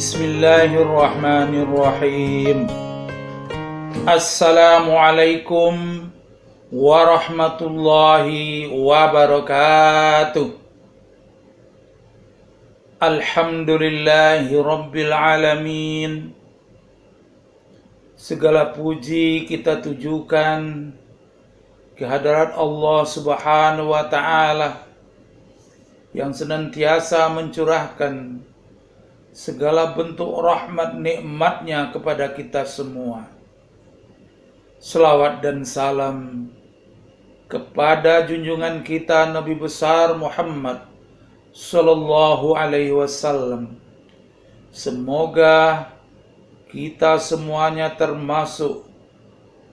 Bismillahirrahmanirrahim. Assalamualaikum warahmatullahi wabarakatuh. Alhamdulillahi rabbil alamin. Segala puji kita tujukan kehadirat Allah Subhanahu wa ta'ala yang senantiasa mencurahkan segala bentuk rahmat nikmatnya kepada kita semua. Selawat dan salam kepada junjungan kita Nabi besar Muhammad sallallahu alaihi wasallam. Semoga kita semuanya termasuk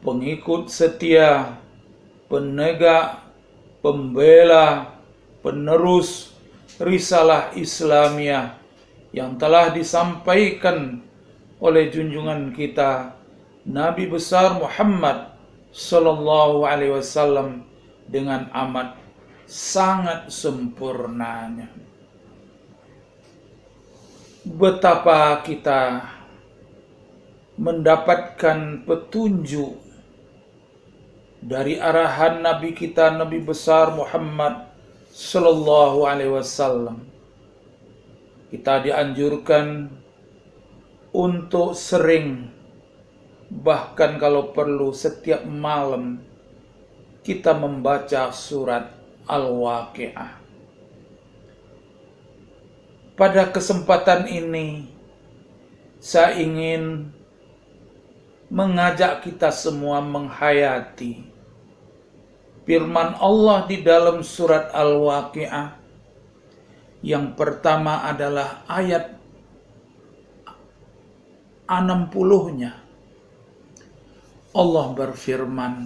pengikut setia, penegak, pembela, penerus risalah Islamiyah yang telah disampaikan oleh junjungan kita Nabi besar Muhammad sallallahu alaihi wasallam dengan amat sangat sempurnanya. Betapa kita mendapatkan petunjuk dari arahan Nabi kita Nabi besar Muhammad sallallahu alaihi wasallam. Kita dianjurkan untuk sering, bahkan kalau perlu setiap malam, kita membaca surat Al-Waqi'ah. Pada kesempatan ini, saya ingin mengajak kita semua menghayati firman Allah di dalam surat Al-Waqi'ah. Yang pertama adalah ayat 60-nya. Allah berfirman,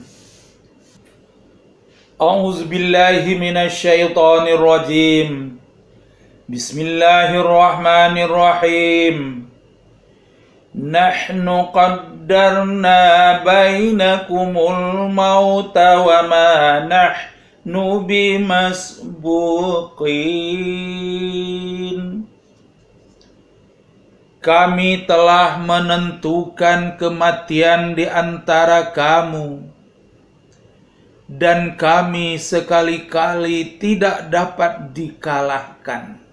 A'udzubillahi minasyaitonirrajim. Bismillahirrahmanirrahim. Nahnu qaddarna bainakumul mauta wa ma nahnu bimasbuqin. Kami telah menentukan kematian di antara kamu, dan kami sekali-kali tidak dapat dikalahkan.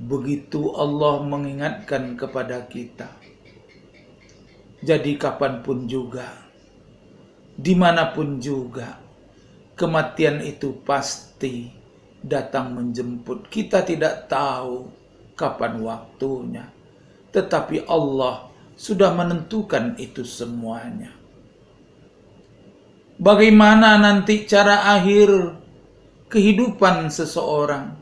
Begitu Allah mengingatkan kepada kita. Jadi kapanpun juga, dimanapun juga, kematian itu pasti datang menjemput. Kita tidak tahu kapan waktunya, tetapi Allah sudah menentukan itu semuanya. Bagaimana nanti cara akhir kehidupan seseorang?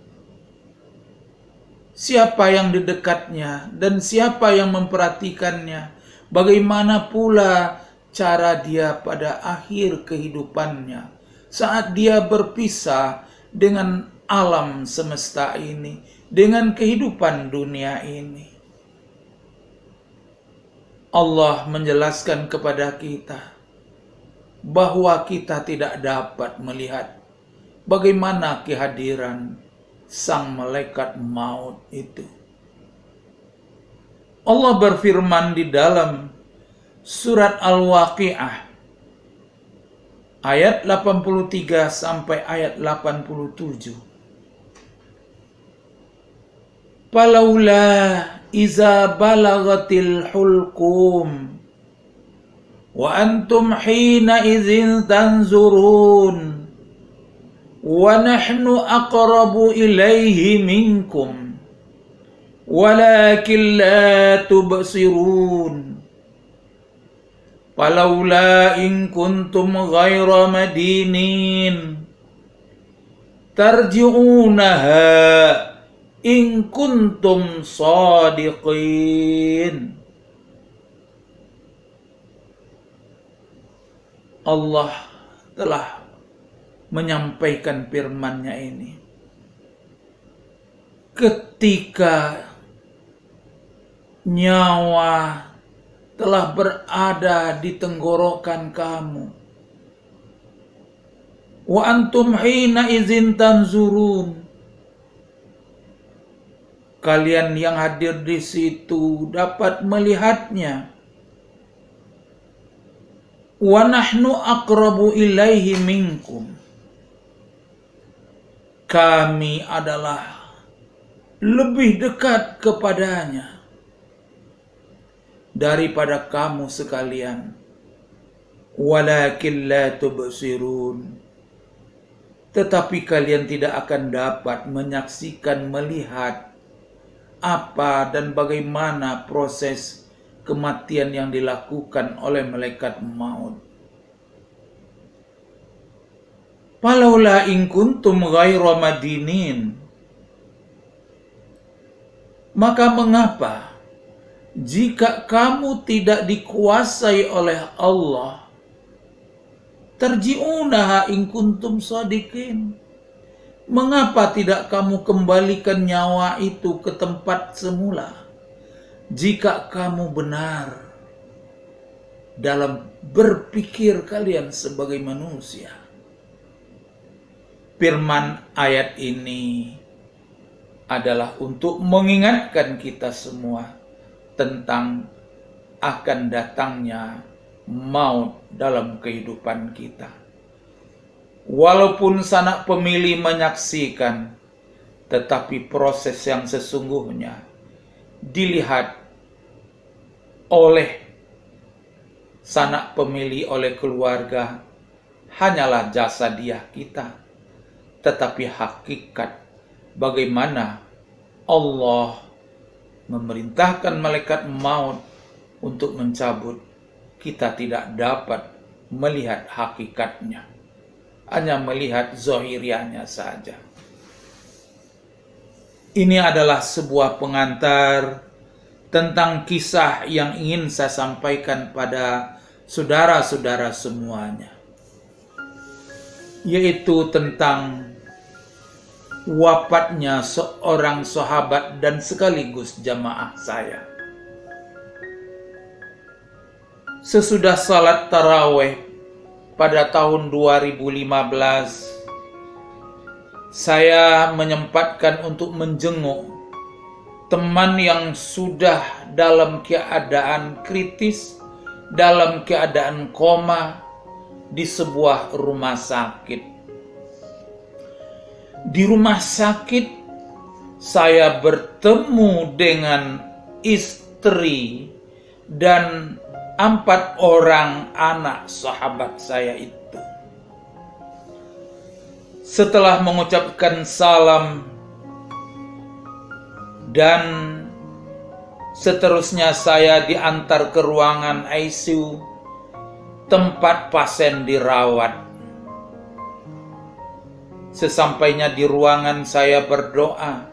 Siapa yang di dekatnya dan siapa yang memperhatikannya? Bagaimana pula cara dia pada akhir kehidupannya saat dia berpisah dengan alam semesta ini, dengan kehidupan dunia ini. Allah menjelaskan kepada kita bahwa kita tidak dapat melihat bagaimana kehadiran sang malaikat maut itu. Allah berfirman di dalam surat Al-Waqi'ah ayat 83 sampai ayat 87. Falaula iza balagatil hulqum wa antum hina idzin tanzurun wa nahnu aqrabu ilaihi minkum walakin la tubsirun. Falaula in kuntum ghaira madinin tarji'unaha in kuntum shadiqin. Allah telah menyampaikan firman-Nya ini. Ketika nyawa telah berada di tenggorokan kamu, wa antum hina izin tanzurun, Kalian yang hadir di situ dapat melihatnya. Wa nahnu aqrabu ilaihi minkum. Kami adalah lebih dekat kepadanya daripada kamu sekalian. Walakin la tubsirun. Tetapi kalian tidak akan dapat menyaksikan, melihat apa dan bagaimana proses kematian yang dilakukan oleh malaikat maut. Falaula in kuntum ghaira madinin. Maka mengapa jika kamu tidak dikuasai oleh Allah, tarji'unaha in kuntum shadiqin. Mengapa tidak kamu kembalikan nyawa itu ke tempat semula jika kamu benar dalam berpikir kalian sebagai manusia? Firman ayat ini adalah untuk mengingatkan kita semua tentang akan datangnya maut dalam kehidupan kita. Walaupun sanak pemilih menyaksikan, tetapi proses yang sesungguhnya dilihat oleh sanak pemilih, oleh keluarga, hanyalah jasadiah kita. Tetapi hakikat bagaimana Allah memerintahkan malaikat maut untuk mencabut, kita tidak dapat melihat hakikatnya, hanya melihat zahiriahnya saja. Ini adalah sebuah pengantar tentang kisah yang ingin saya sampaikan pada saudara-saudara semuanya, yaitu tentang wafatnya seorang sahabat dan sekaligus jamaah saya. Sesudah salat tarawih pada tahun 2015, saya menyempatkan untuk menjenguk teman yang sudah dalam keadaan kritis, dalam keadaan koma di sebuah rumah sakit. Di rumah sakit, saya bertemu dengan istri dan 4 orang anak sahabat saya itu. Setelah mengucapkan salam dan seterusnya, saya diantar ke ruangan ICU, tempat pasien dirawat. Sesampainya di ruangan, saya berdoa.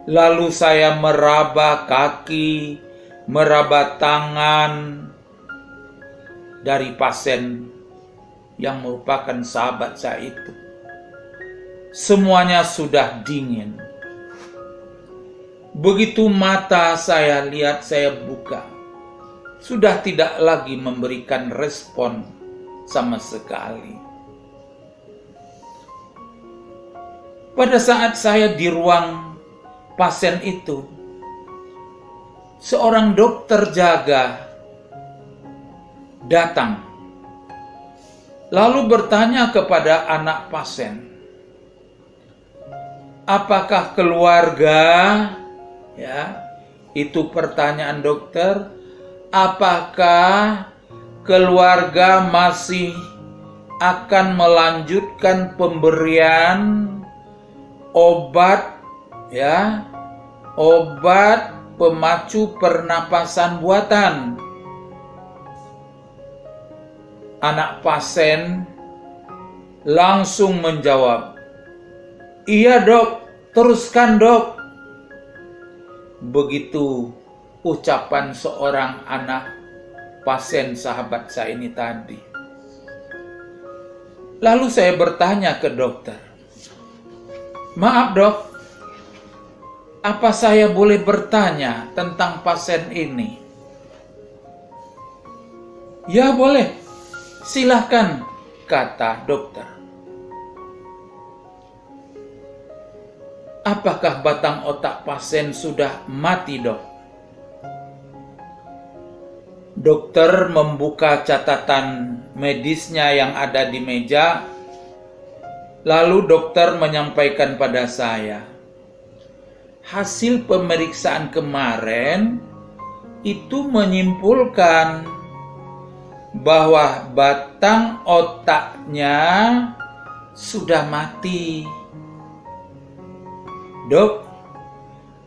Lalu saya meraba kaki, meraba tangan dari pasien yang merupakan sahabat saya itu. Semuanya sudah dingin. Begitu mata saya lihat, saya buka, sudah tidak lagi memberikan respon sama sekali. Pada saat saya di ruang pasien itu, seorang dokter jaga datang, lalu bertanya kepada anak pasien, apakah keluarga, ya, itu pertanyaan dokter, apakah keluarga masih akan melanjutkan pemberian obat, ya, obat pemacu pernapasan buatan? Anak pasien langsung menjawab, iya dok, teruskan dok. Begitu ucapan seorang anak pasien sahabat saya ini tadi. Lalu saya bertanya ke dokter, maaf dok, apa saya boleh bertanya tentang pasien ini? Ya boleh, silahkan, kata dokter. apakah batang otak pasien sudah mati, Dok? Dokter membuka catatan medisnya yang ada di meja, lalu dokter menyampaikan pada saya, hasil pemeriksaan kemarin itu menyimpulkan bahwa batang otaknya sudah mati. Dok,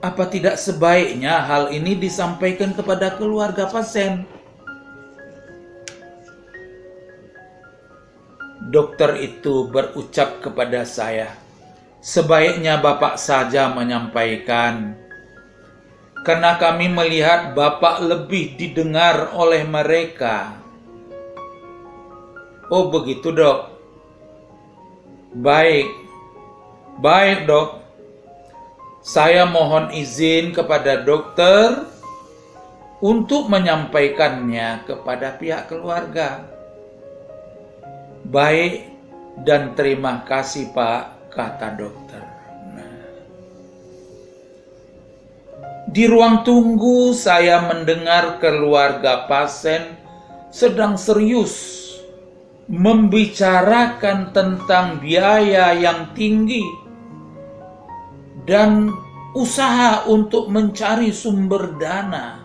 apa tidak sebaiknya hal ini disampaikan kepada keluarga pasien? Dokter itu berucap kepada saya, sebaiknya Bapak saja menyampaikan, karena kami melihat Bapak lebih didengar oleh mereka. Oh begitu, Dok. Baik, Dok. Saya mohon izin kepada dokter untuk menyampaikannya kepada pihak keluarga. Baik dan terima kasih, Pak, kata dokter. Di ruang tunggu saya mendengar keluarga pasien sedang serius membicarakan tentang biaya yang tinggi dan usaha untuk mencari sumber dana.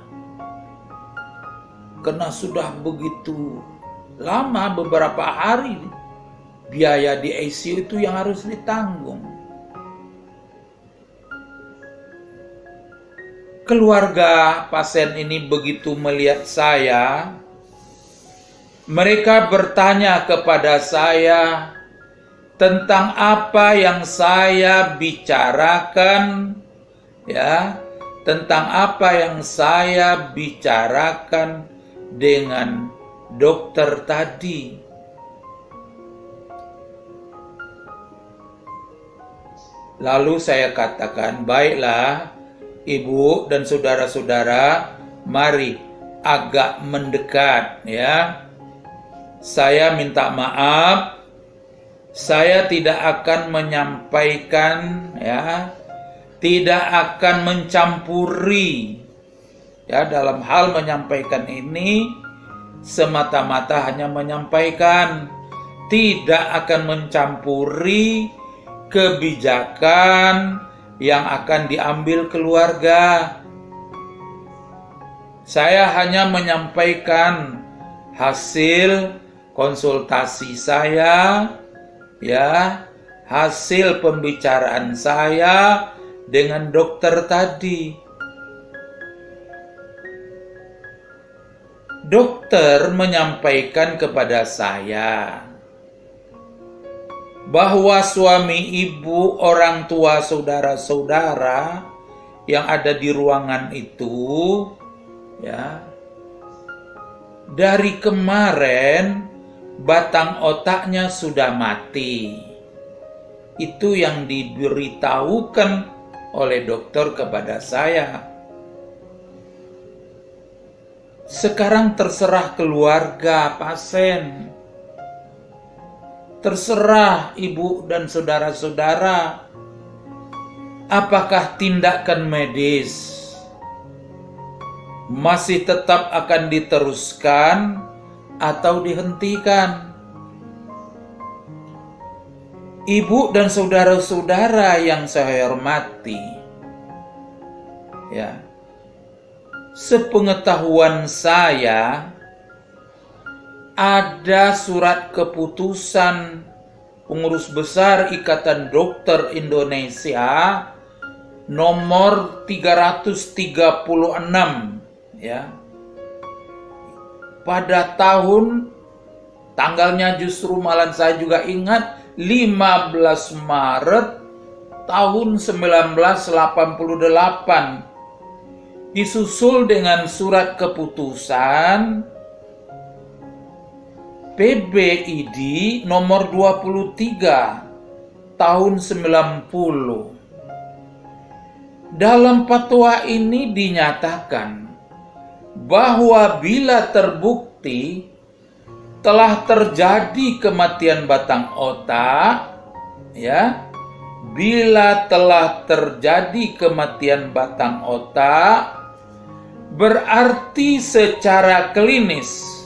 Karena sudah begitu lama, beberapa hari, biaya di ICU itu yang harus ditanggung. Keluarga pasien ini begitu melihat saya, mereka bertanya kepada saya tentang apa yang saya bicarakan, ya, tentang apa yang saya bicarakan dengan dokter tadi. Lalu saya katakan, baiklah Ibu dan saudara-saudara, mari agak mendekat, ya. Saya minta maaf, saya tidak akan menyampaikan, ya, tidak akan mencampuri, ya, dalam hal menyampaikan ini semata-mata hanya menyampaikan, tidak akan mencampuri kebijakan yang akan diambil keluarga. Saya hanya menyampaikan hasil konsultasi saya, ya, hasil pembicaraan saya dengan dokter tadi. Dokter menyampaikan kepada saya bahwa suami, ibu, orang tua, saudara-saudara yang ada di ruangan itu, ya, dari kemarin batang otaknya sudah mati. Itu yang diberitahukan oleh dokter kepada saya. Sekarang terserah keluarga pasien, terserah ibu dan saudara-saudara, apakah tindakan medis masih tetap akan diteruskan atau dihentikan. Ibu dan saudara-saudara yang saya hormati, ya, sepengetahuan saya ada surat keputusan Pengurus Besar Ikatan Dokter Indonesia nomor 336, ya. Pada tanggalnya justru malah saya juga ingat, 15 Maret tahun 1988, disusul dengan surat keputusan PBID nomor 23 tahun 90. Dalam fatwa ini dinyatakan bahwa bila terbukti telah terjadi kematian batang otak, ya, bila telah terjadi kematian batang otak, berarti secara klinis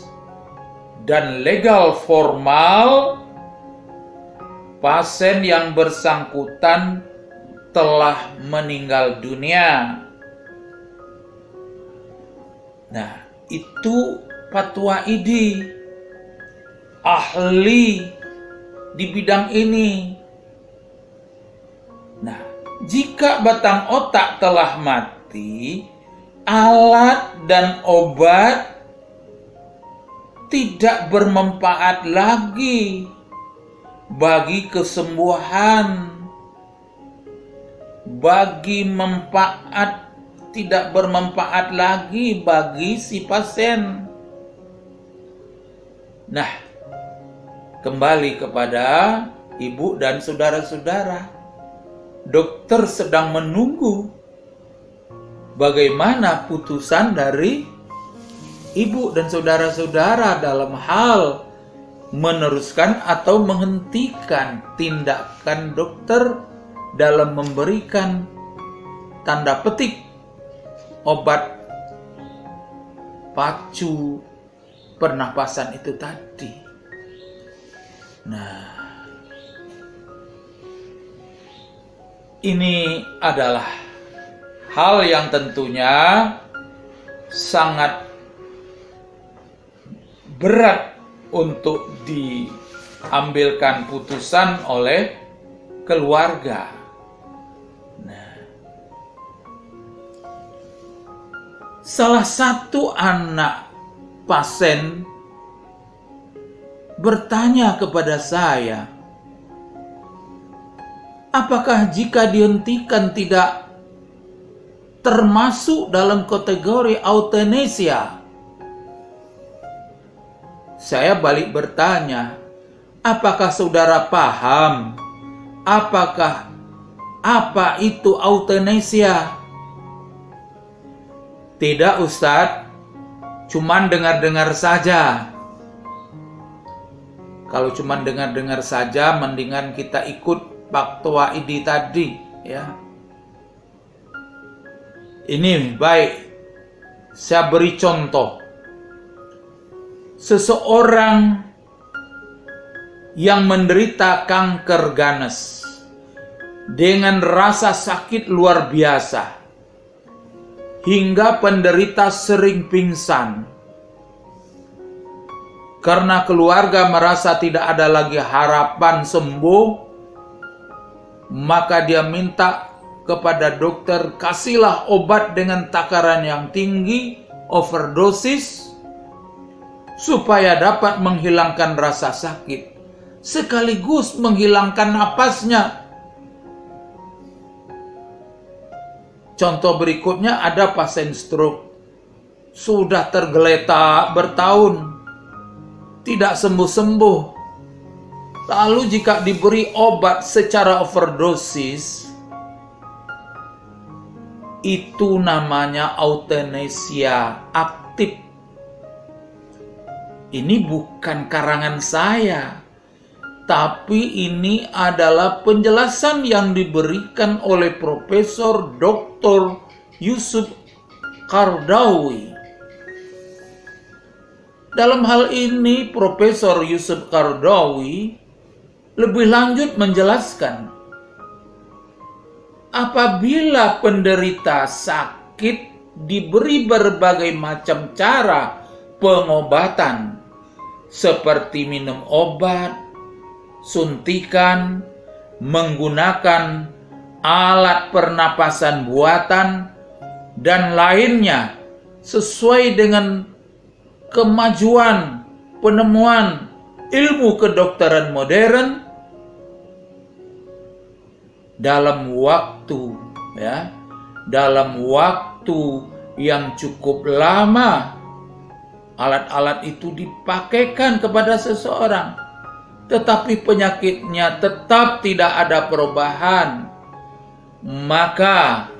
dan legal formal pasien yang bersangkutan telah meninggal dunia. Nah, itu fatwa ID, ahli di bidang ini. Nah, jika batang otak telah mati, alat dan obat tidak bermanfaat lagi bagi kesembuhan, tidak bermanfaat lagi bagi si pasien. Nah, kembali kepada ibu dan saudara-saudara, dokter sedang menunggu bagaimana putusan dari ibu dan saudara-saudara dalam hal meneruskan atau menghentikan tindakan dokter dalam memberikan tanda petik obat pacu pernapasan itu tadi. Nah, ini adalah hal yang tentunya sangat berat untuk diambilkan putusan oleh keluarga. Nah, salah satu anak pasien bertanya kepada saya, apakah jika dihentikan tidak termasuk dalam kategori euthanasia? Saya balik bertanya, apakah saudara paham apa itu euthanasia? Tidak, Ustadz, cuman dengar-dengar saja. Kalau cuman dengar-dengar saja, mendingan kita ikut fatwa ID tadi, ya. Ini baik, saya beri contoh. Seseorang yang menderita kanker ganas dengan rasa sakit luar biasa hingga penderita sering pingsan. Karena keluarga merasa tidak ada lagi harapan sembuh, maka dia minta kepada dokter, kasihlah obat dengan takaran yang tinggi, overdosis, supaya dapat menghilangkan rasa sakit, sekaligus menghilangkan napasnya. Contoh berikutnya, ada pasien stroke, sudah tergeletak bertahun, tidak sembuh-sembuh. Lalu jika diberi obat secara overdosis, itu namanya euthanasia aktif. Ini bukan karangan saya, tapi ini adalah penjelasan yang diberikan oleh Profesor Dr. Yusuf Qaradawi. Dalam hal ini, Profesor Yusuf Qaradawi lebih lanjut menjelaskan, apabila penderita sakit diberi berbagai macam cara pengobatan, seperti minum obat, suntikan, menggunakan alat pernapasan buatan, dan lainnya sesuai dengan kemajuan penemuan ilmu kedokteran modern dalam waktu yang cukup lama. Alat-alat itu dipakaikan kepada seseorang, tetapi penyakitnya tetap tidak ada perubahan, maka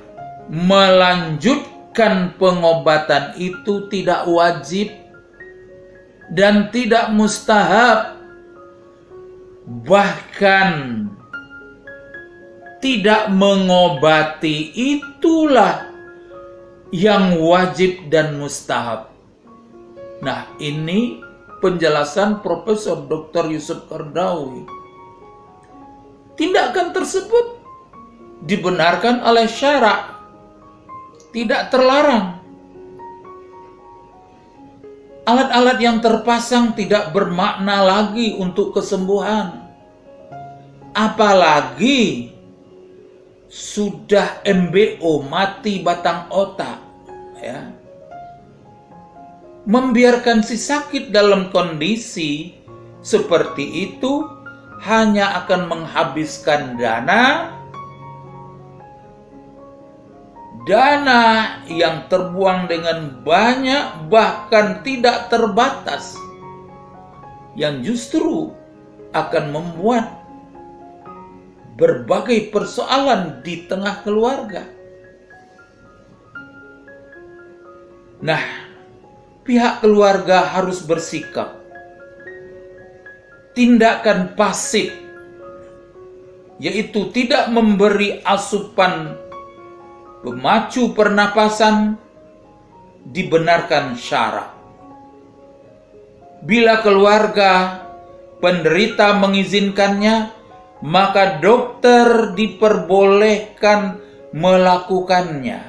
melanjutkan pengobatan itu tidak wajib dan tidak mustahab. Bahkan tidak mengobati, itulah yang wajib dan mustahab. Nah, ini penjelasan Profesor Dr. Yusuf Qaradawi. Tindakan tersebut dibenarkan oleh syarak, tidak terlarang. Alat-alat yang terpasang tidak bermakna lagi untuk kesembuhan. Apalagi sudah MBO, mati batang otak, ya. Membiarkan si sakit dalam kondisi seperti itu hanya akan menghabiskan dana yang terbuang dengan banyak, bahkan tidak terbatas, yang justru akan membuat berbagai persoalan di tengah keluarga. Nah, pihak keluarga harus bersikap. Tindakan pasif, yaitu tidak memberi asupan pemacu pernapasan, dibenarkan syarak. Bila keluarga penderita mengizinkannya, maka dokter diperbolehkan melakukannya.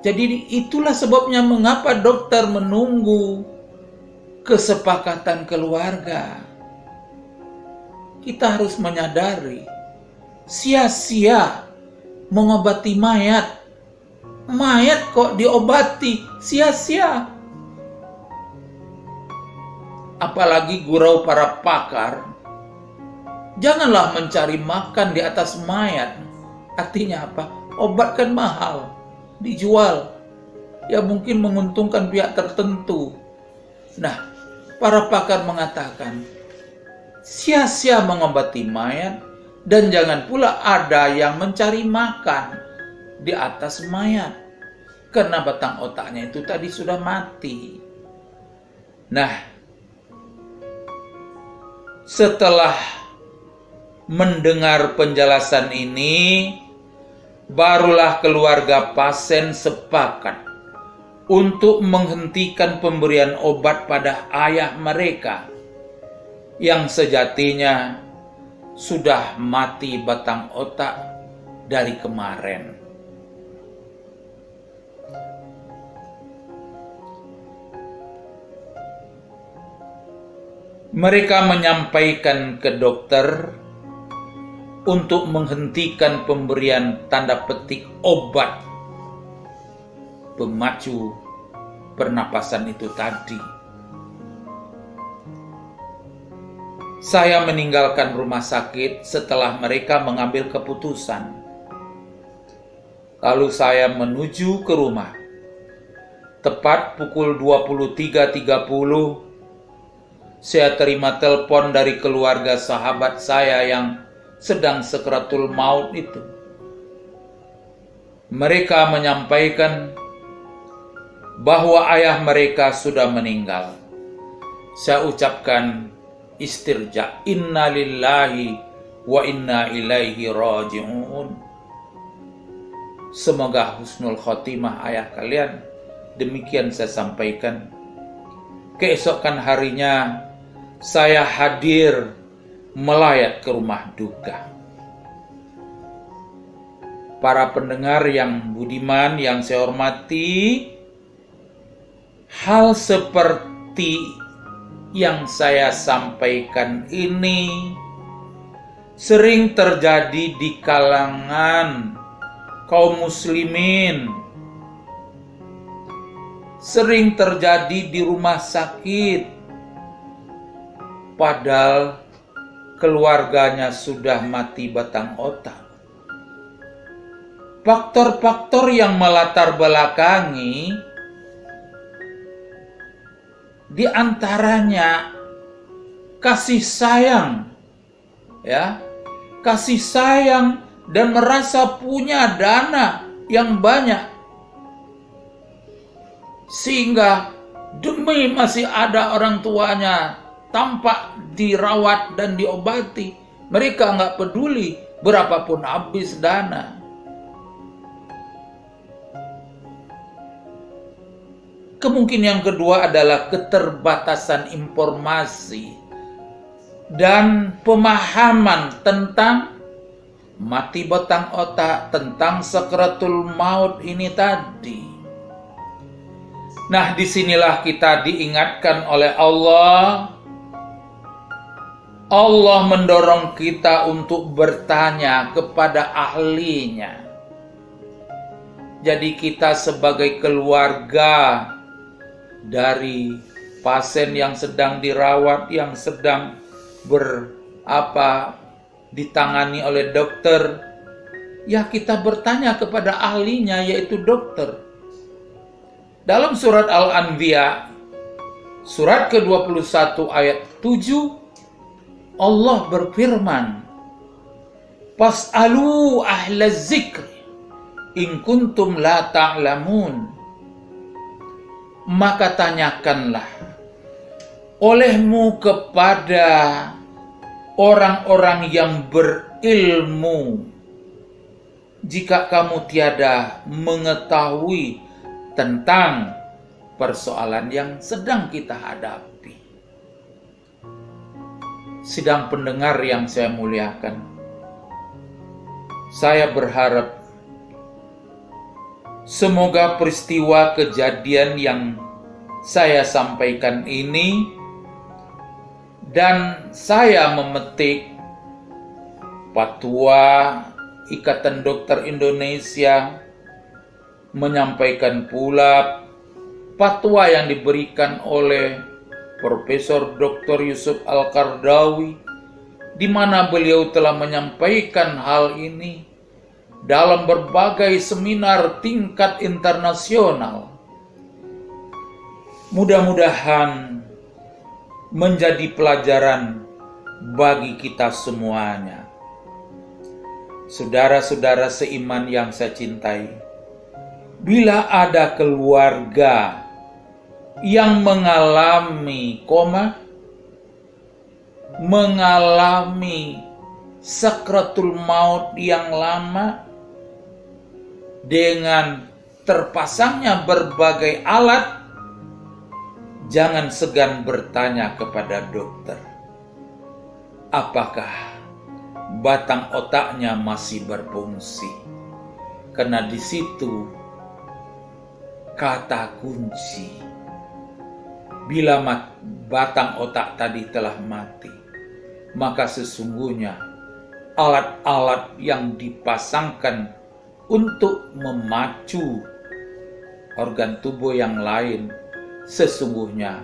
Jadi itulah sebabnya mengapa dokter menunggu kesepakatan keluarga. Kita harus menyadari, sia-sia mengobati mayat. Mayat kok diobati, sia-sia. Apalagi gurau para pakar, janganlah mencari makan di atas mayat. Artinya apa? Obat kan mahal, dijual. Ya mungkin menguntungkan pihak tertentu. Nah, para pakar mengatakan, sia-sia mengobati mayat, dan jangan pula ada yang mencari makan di atas mayat, karena batang otaknya itu tadi sudah mati. Nah, setelah mendengar penjelasan ini, barulah keluarga pasien sepakat untuk menghentikan pemberian obat pada ayah mereka yang sejatinya sudah mati batang otak dari kemarin. Mereka menyampaikan ke dokter untuk menghentikan pemberian tanda petik obat pemacu pernapasan itu tadi. Saya meninggalkan rumah sakit setelah mereka mengambil keputusan. Lalu saya menuju ke rumah. Tepat pukul 23.30, saya terima telepon dari keluarga sahabat saya yang sedang sakaratul maut itu. Mereka menyampaikan bahwa ayah mereka sudah meninggal. Saya ucapkan istirja, inna lillahi wa inna ilaihi raji'un. Semoga husnul khotimah ayah kalian. Demikian saya sampaikan. Keesokan harinya saya hadir melayat ke rumah duka. Para pendengar yang budiman, yang saya hormati, hal seperti yang saya sampaikan ini sering terjadi di kalangan kaum muslimin, sering terjadi di rumah sakit, padahal keluarganya sudah mati batang otak. Faktor-faktor yang melatar belakangi di antaranya kasih sayang, ya, kasih sayang dan merasa punya dana yang banyak, sehingga demi masih ada orang tuanya tampak dirawat dan diobati, mereka nggak peduli berapapun habis dana. Kemungkinan yang kedua adalah keterbatasan informasi dan pemahaman tentang mati batang otak, tentang sakratul maut ini tadi. Nah, disinilah kita diingatkan oleh Allah. Allah mendorong kita untuk bertanya kepada ahlinya. Jadi kita sebagai keluarga dari pasien yang sedang dirawat, yang sedang ditangani oleh dokter, ya kita bertanya kepada ahlinya, yaitu dokter. Dalam surat Al-Anbiya, surat ke-21 ayat 7, Allah berfirman, "Fas'alu ahla zikri in kuntum la ta'lamun." Maka tanyakanlah olehmu kepada orang-orang yang berilmu jika kamu tiada mengetahui tentang persoalan yang sedang kita hadapi. Sidang pendengar yang saya muliakan, saya berharap semoga peristiwa kejadian yang saya sampaikan ini dan saya memetik fatwa Ikatan Dokter Indonesia, menyampaikan pula fatwa yang diberikan oleh Profesor Dr. Yusuf Al-Qardawi, di mana beliau telah menyampaikan hal ini dalam berbagai seminar tingkat internasional. Mudah-mudahan menjadi pelajaran bagi kita semuanya. Saudara-saudara seiman yang saya cintai, bila ada keluarga yang mengalami sakratul maut yang lama, dengan terpasangnya berbagai alat, jangan segan bertanya kepada dokter, apakah batang otaknya masih berfungsi? Karena di situ kata kunci. Bila batang otak tadi telah mati, maka sesungguhnya alat-alat yang dipasangkan untuk memacu organ tubuh yang lain sesungguhnya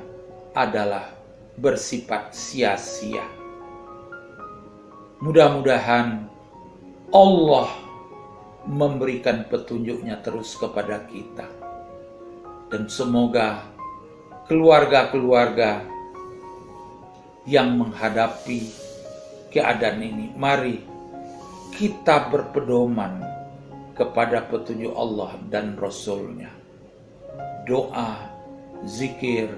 adalah bersifat sia-sia. Mudah-mudahan Allah memberikan petunjuknya terus kepada kita, dan semoga keluarga-keluarga yang menghadapi keadaan ini, mari kita berpedoman kepada petunjuk Allah dan Rasul-Nya. Doa, zikir,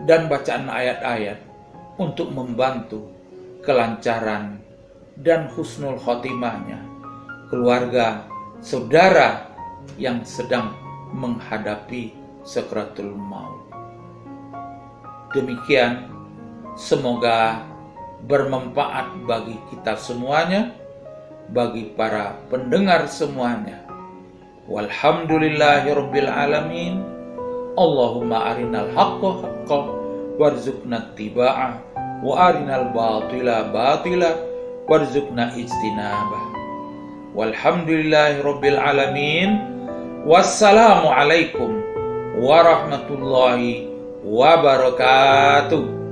dan bacaan ayat-ayat untuk membantu kelancaran dan husnul khotimahnya keluarga, saudara yang sedang menghadapi sakratul maut. Demikian, semoga bermanfaat bagi kita semuanya, bagi para pendengar semuanya. Walhamdulillahirabbil alamin. Allahumma arinal haqqa haqqan warzuqna ittiba'ah wa arinal batila batila warzuqna ijtinabah. Walhamdulillahirabbil alamin. Wassalamu alaikum warahmatullahi wabarakatuh.